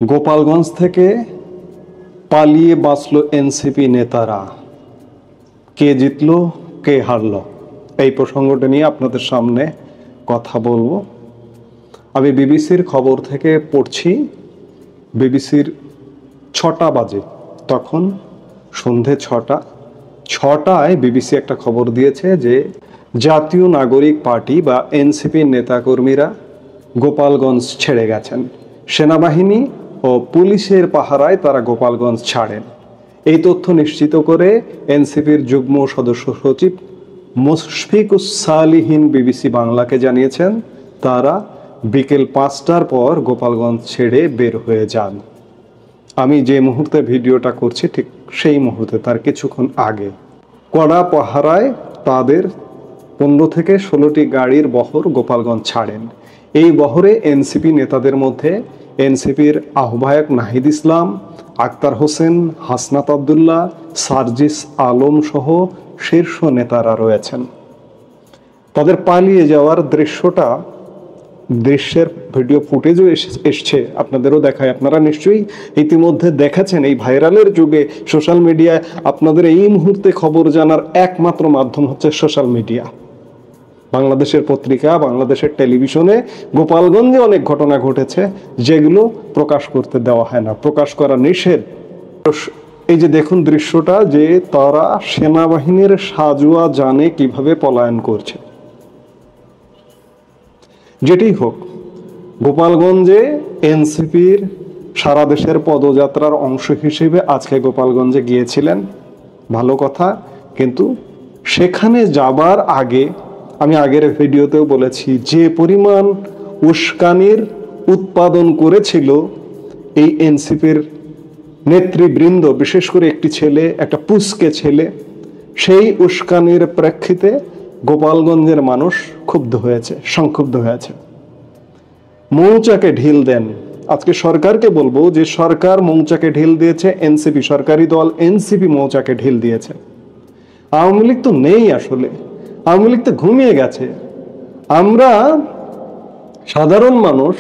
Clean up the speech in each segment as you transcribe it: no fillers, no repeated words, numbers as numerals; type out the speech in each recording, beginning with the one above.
গোপালগঞ্জ থেকে পালিয়ে বাঁচলো এনসিপি নেতারা। কে জিতলো, কে হারলো, এই প্রসঙ্গটা নিয়ে আপনাদের সামনে কথা বলবো। আমি বিবিসির খবর থেকে পড়ছি। বিবিসির 6টা বাজে, তখন সন্ধে 6টায় বিবিসি একটা খবর দিয়েছে যে জাতীয় নাগরিক পার্টি বা এনসিপির নেতাকর্মীরা গোপালগঞ্জ ছেড়ে গেছেন। সেনাবাহিনী ও পুলিশের পাহারায় তারা গোপালগঞ্জ ছাড়েন। এই তথ্য নিশ্চিত করে এনসিপির যুগ্ম সদস্য সচিব মুশফিকুস সালিহিন বিবিসি বাংলাকে জানিয়েছেন তারা বিকেল 5টার পর গোপালগঞ্জ ছেড়ে বের হয়ে যান। আমি যে মুহূর্তে ভিডিওটা করছি ঠিক সেই মুহূর্তে, তার কিছুক্ষণ আগে কড়া পাহারায় তাদের 15 থেকে 16টি গাড়ির বহর গোপালগঞ্জ ছাড়েন। এই বহরে এনসিপি নেতাদের মধ্যে এনসিপির আহ্বায়ক নাহিদ ইসলাম, আক্তার হোসেন, হাসনাত আবদুল্লাহ, সার্জিস আলম সহ শীর্ষ নেতারা রয়েছেন। তাদের পালিয়ে যাওয়ার দৃশ্যের ভিডিও ফুটেজও এসছে, আপনাদেরও দেখায়। আপনারা নিশ্চয়ই ইতিমধ্যে দেখেছেন। এই ভাইরালের যুগে সোশ্যাল মিডিয়ায় আপনাদের এই মুহূর্তে খবর জানার একমাত্র মাধ্যম হচ্ছে সোশ্যাল মিডিয়া। বাংলাদেশের পত্রিকা, বাংলাদেশের টেলিভিশনে গোপালগঞ্জে অনেক ঘটনা ঘটেছে যেগুলো প্রকাশ করতে দেওয়া হয় না, প্রকাশ করা নিষেধ। এই যে দেখুন দৃশ্যটা, যে তারা সেনাবাহিনীর সাজোয়া জানে কিভাবে পলায়ন করছে। যেটি হোক, গোপালগঞ্জে এনসিপির সারা দেশের পদযাত্রার অংশ হিসেবে আজকে গোপালগঞ্জে গিয়েছিলেন, ভালো কথা। কিন্তু সেখানে যাবার আগে আমি আগের ভিডিওতেও বলেছি যে পরিমাণ উস্কানির উৎপাদন করেছিল এই এনসিপির নেতৃবৃন্দ, বিশেষ করে একটি ছেলে, একটা পুস্কে ছেলে, সেই উস্কানির প্রেক্ষিতে গোপালগঞ্জের মানুষ সংক্ষুব্ধ হয়েছে। মৌচাকে ঢিল দেন। আজকে সরকারকে বলবো যে সরকার মৌচাকে ঢিল দিয়েছে, এনসিপি সরকারি দল এনসিপি মৌচাকে ঢিল দিয়েছে। আওয়ামী লীগ তো নেই, আসলে আওয়ামী লীগ তো ঘুমিয়ে গেছে। আমরা সাধারণ মানুষ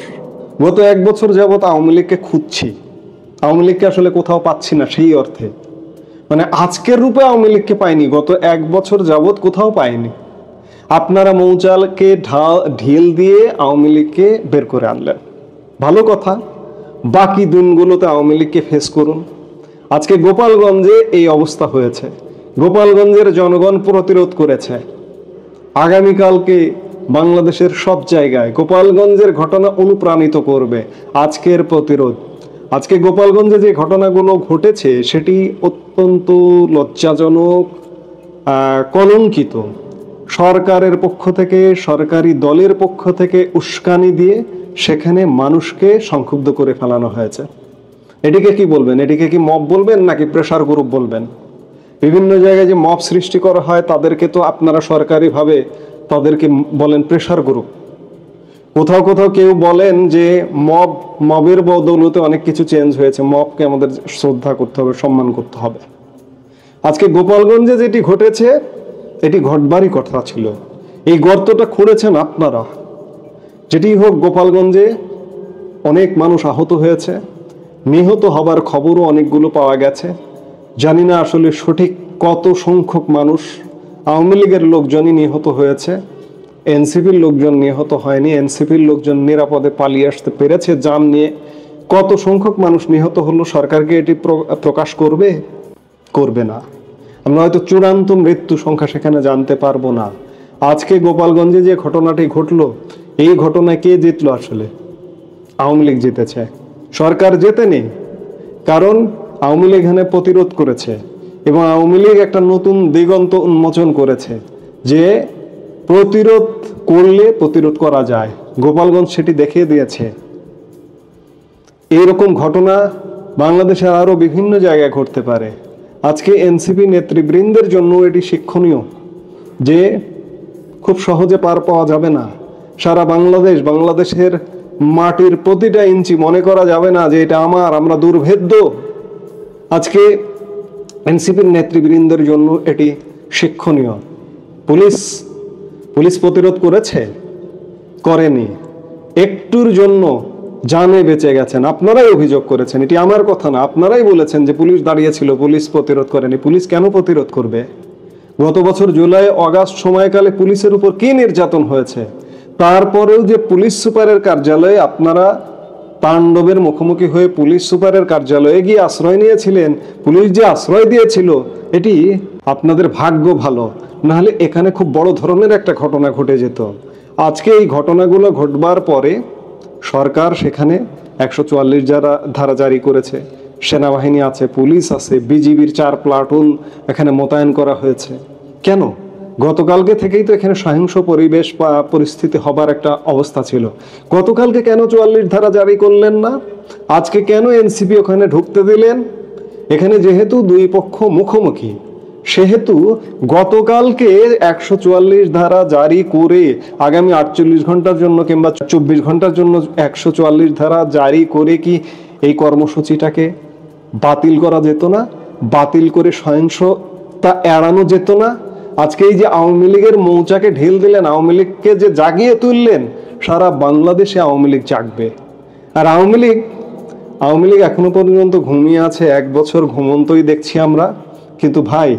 গত 1 বছর যাবৎ আওয়ামী লীগকে খুঁজছি, আওয়ামী লীগকে আসলে কোথাও পাচ্ছি না। সেই অর্থে মানে আজকের রূপে আওয়ামী লীগকে পাইনি, গত 1 বছর যাবৎ কোথাও পাইনি। আপনারা মৌচালকে ঢিল দিয়ে আওয়ামী লীগকে বের করে আনলেন, ভালো কথা। বাকি দিনগুলোতে আওয়ামী লীগকে ফেস করুন। আজকে গোপালগঞ্জে এই অবস্থা হয়েছে, গোপালগঞ্জের জনগণ প্রতিরোধ করেছে। আগামীকালকে বাংলাদেশের সব জায়গায় গোপালগঞ্জের ঘটনা অনুপ্রাণিত করবে আজকের প্রতিরোধ। আজকে গোপালগঞ্জে যে ঘটনাগুলো ঘটেছে সেটি অত্যন্ত লজ্জাজনক, কলঙ্কিত। সরকারের পক্ষ থেকে, সরকারি দলের পক্ষ থেকে উস্কানি দিয়ে সেখানে মানুষকে সংক্ষুব্ধ করে ফেলানো হয়েছে। এটিকে কি বলবেন? এটিকে কি মব বলবেন নাকি প্রেসার গ্রুপ বলবেন? বিভিন্ন জায়গায় যে মব সৃষ্টি করা হয় তাদেরকে তো আপনারা সরকারিভাবে তাদেরকে বলেন প্রেসার গ্রুপ। কোথাও কোথাও কেউ বলেন যে মবের বদৌলতে অনেক কিছু চেঞ্জ হয়েছে, মবকে আমাদের শ্রদ্ধা করতে হবে, সম্মান করতে হবে। আজকে গোপালগঞ্জে যেটি ঘটেছে এটি ঘটবারই কথা ছিল। এই গর্তটা খুঁড়েছেন আপনারা। যেটি হোক, গোপালগঞ্জে অনেক মানুষ আহত হয়েছে, নিহত হবার খবরও অনেকগুলো পাওয়া গেছে। জানি না আসলে সঠিক কত সংখ্যক মানুষ। আওয়ামী লীগের লোকজনই নিহত হয়েছে, এনসিপির লোকজন নিহত হয়নি। এনসিপির লোকজন নিরাপদে পালিয়ে আসতে পেরেছে যান নিয়ে। কত সংখ্যক মানুষ নিহত হলো সরকারকে এটি প্রকাশ করবে না। আমরা হয়তো চূড়ান্ত মৃত্যু সংখ্যা সেখানে জানতে পারবো না। আজকে গোপালগঞ্জে যে ঘটনাটি ঘটলো, এই ঘটনায় কে জিতলো? আসলে আওয়ামী লীগ জিতেছে, সরকার জেতেনি। কারণ আওয়ামী লীগ এখানে প্রতিরোধ করেছে এবং আওয়ামী লীগ একটা নতুন দিগন্ত উন্মোচন করেছে যে প্রতিরোধ করলে প্রতিরোধ করা যায়। গোপালগঞ্জ সেটি দেখিয়ে দিয়েছে। এইরকম ঘটনা বাংলাদেশের আরো বিভিন্ন জায়গায় ঘটতে পারে। আজকে এনসিপি নেতৃবৃন্দের জন্য এটি শিক্ষণীয় যে খুব সহজে পার পাওয়া যাবে না। সারা বাংলাদেশের মাটির প্রতিটা ইঞ্চি মনে করা যাবে না যে এটা আমরা দুর্ভেদ্য। আজকে এনসিপির নেতৃবৃন্দের জন্য এটি শিক্ষণীয়। পুলিশ প্রতিরোধ করেছে? করেনি। একটুর জন্য জানে বেঁচে গেছেন। আপনারাই অভিযোগ করেছেন, এটি আমার কথা না, আপনারাই বলেছেন যে পুলিশ দাঁড়িয়েছিল, পুলিশ প্রতিরোধ করেনি। পুলিশ কেন প্রতিরোধ করবে? গত বছর জুলাই আগস্ট সময়কালে পুলিশের উপর কি নির্যাতন হয়েছে, তারপরেও যে পুলিশ সুপারের কার্যালয়ে আপনারা তাণ্ডবের মুখোমুখি হয়ে পুলিশ সুপারের কার্যালয়ে গিয়ে আশ্রয় নিয়েছিলেন, পুলিশ যে আশ্রয় দিয়েছিল, এটি আপনাদের ভাগ্য ভালো, নাহলে এখানে খুব বড় ধরনের একটা ঘটনা ঘটে যেত। আজকে এই ঘটনাগুলো ঘটবার পরে সরকার সেখানে 144 ধারা জারি করেছে, সেনাবাহিনী আছে, পুলিশ আছে, বিজিবির 4 প্লাটুন এখানে মোতায়েন করা হয়েছে। কেন? গতকালকে থেকেই তো এখানে সহিংস পরিবেশ বা পরিস্থিতি হবার একটা অবস্থা ছিল। গতকালকে কেন 44 ধারা জারি করলেন না? আজকে কেন এনসিপি ওখানে ঢুকতে দিলেন? এখানে যেহেতু দুই পক্ষ মুখোমুখি, সেহেতু গতকালকে 144 ধারা জারি করে আগামী 48 ঘন্টার জন্য কিংবা 24 ঘন্টার জন্য 144 ধারা জারি করে কি এই কর্মসূচিটাকে বাতিল করা যেত না? বাতিল করে সহিংসতা এড়ানো যেত না? আজকে এই যে আওয়ামী লীগের মৌচাকে ঢিল দিলেন, আওয়ামী লীগকে যে জাগিয়ে তুললেন, সারা বাংলাদেশে আওয়ামী লীগ জাগবে। আর আওয়ামী লীগ এখনো পর্যন্ত ঘুমিয়ে আছে, 1 বছর ঘুমন্তই দেখছি আমরা। কিন্তু ভাই,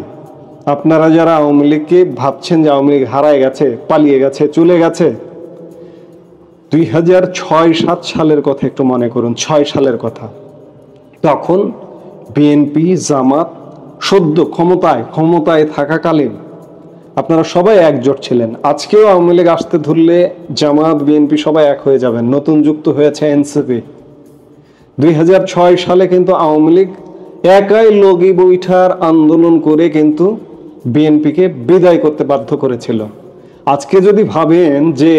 আপনারা যারা আওয়ামী লীগকে ভাবছেন যে আওয়ামী লীগ হারায় গেছে, পালিয়ে গেছে, চলে গেছে, 2006-07 সালের কথা একটু মনে করুন। 6 সালের কথা, তখন বিএনপি জামাত সদ্য ক্ষমতায় থাকাকালীন আপনারা সবাই একজোট ছিলেন। আজকেও আওয়ামী লীগ আসতে ধরলে জামাত বিএনপি সবাই এক হয়ে যাবেন। নতুন যুক্ত হয়েছে এনসিপি। 2006 সালে কিন্তু আওয়ামী লীগ একাই লগি বৈঠার আন্দোলন করে কিন্তু বিএনপিকে বিদায় করতে বাধ্য করেছিল। আজকে যদি ভাবেন যে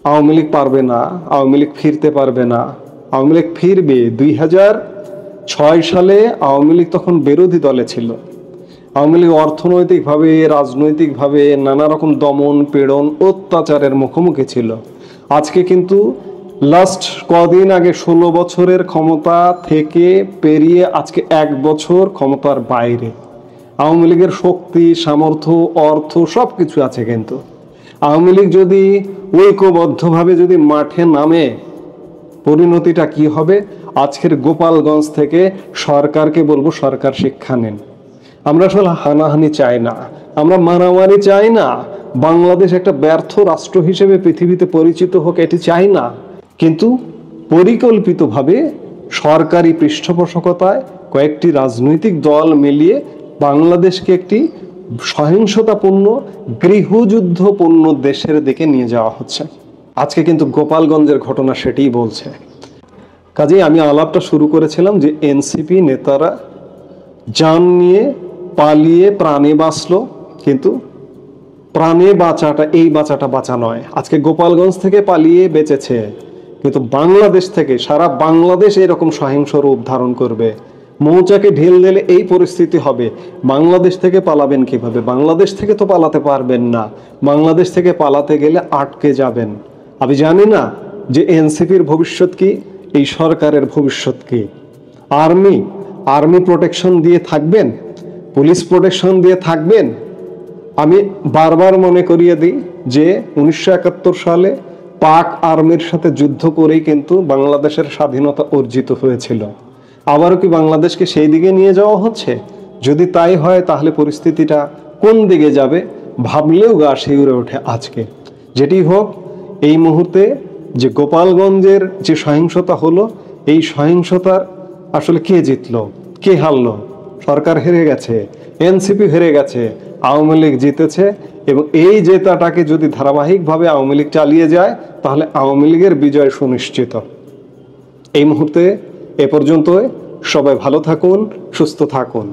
আওয়ামী লীগ পারবে না, আওয়ামী লীগ ফিরতে পারবে না, আওয়ামী লীগ ফিরবে। 2006 সালে আওয়ামী লীগ তখন বিরোধী দলে ছিল। আওয়ামী লীগ অর্থনৈতিকভাবে, রাজনৈতিকভাবে নানা রকম দমন পীড়ন অত্যাচারের মুখোমুখি ছিল। আজকে কিন্তু লাস্ট কদিন আগে 16 বছরের ক্ষমতা থেকে পেরিয়ে আজকে 1 বছর ক্ষমতার বাইরে। আওয়ামী লীগের শক্তি, সামর্থ্য, অর্থ সবকিছু আছে, কিন্তু আওয়ামী লীগ যদি ঐক্যবদ্ধভাবে যদি মাঠে নামে, পরিণতিটা কি হবে? আজকের গোপালগঞ্জ থেকে সরকারকে বলবো, সরকার শিক্ষা নেন। আমরা আসলে হানাহানি চাই না, আমরা মারামারি চাই না, বাংলাদেশ একটা ব্যর্থ রাষ্ট্র হিসেবে পৃথিবীতে পরিচিত হোক, এটি চাই না। কিন্তু পরিকল্পিতভাবে সরকারি পৃষ্ঠপোষকতায় কয়েকটি রাজনৈতিক দল মিলিয়ে বাংলাদেশকে একটি সহিংসতাপূর্ণ, গৃহযুদ্ধপূর্ণ দেশের দিকে নিয়ে যাওয়া হচ্ছে। আজকে কিন্তু গোপালগঞ্জের ঘটনা সেটিই বলছে। কাজেই আমি আলাপটা শুরু করেছিলাম যে এনসিপি নেতারা জান নিয়ে পালিয়ে প্রাণে বাঁচলো, কিন্তু প্রাণে বাঁচাটা, এই বাঁচাটা বাঁচা নয়। আজকে গোপালগঞ্জ থেকে পালিয়ে বেঁচেছে, কিন্তু বাংলাদেশ থেকে, সারা বাংলাদেশ এরকম সহিংস রূপ ধারণ করবে। মৌচাকে ঢিল দিলে এই পরিস্থিতি হবে। বাংলাদেশ থেকে পালাবেন কিভাবে? বাংলাদেশ থেকে তো পালাতে পারবেন না। বাংলাদেশ থেকে পালাতে গেলে আটকে যাবেন। আমি জানি না যে এনসিপির ভবিষ্যৎ কি, এই সরকারের ভবিষ্যৎ কি। আর্মি প্রোটেকশন দিয়ে থাকবেন, পুলিশ প্রোটেকশন দিয়ে থাকবেন। আমি বারবার মনে করিয়ে দিই যে 1971 সালে পাক আর্মির সাথে যুদ্ধ করেই কিন্তু বাংলাদেশের স্বাধীনতা অর্জিত হয়েছিল। আবারও কি বাংলাদেশকে সেই দিকে নিয়ে যাওয়া হচ্ছে? যদি তাই হয়, তাহলে পরিস্থিতিটা কোন দিকে যাবে ভাবলেও গা শিউরে ওঠে আজকে। যেটি হোক, এই মুহূর্তে যে গোপালগঞ্জের যে সহিংসতা হলো, এই সহিংসতার আসলে কে জিতলো, কে হারলো? সরকার হেরে গেছে, এনসিপি হেরে গেছে, আওয়ামী লীগ জিতেছে। এবং এই জেতাটাকে যদি ধারাবাহিকভাবে আওয়ামী লীগ চালিয়ে যায়, তাহলে আওয়ামী লীগের বিজয় সুনিশ্চিত। এই মুহূর্তে এ পর্যন্ত। সবাই ভালো থাকুন, সুস্থ থাকুন।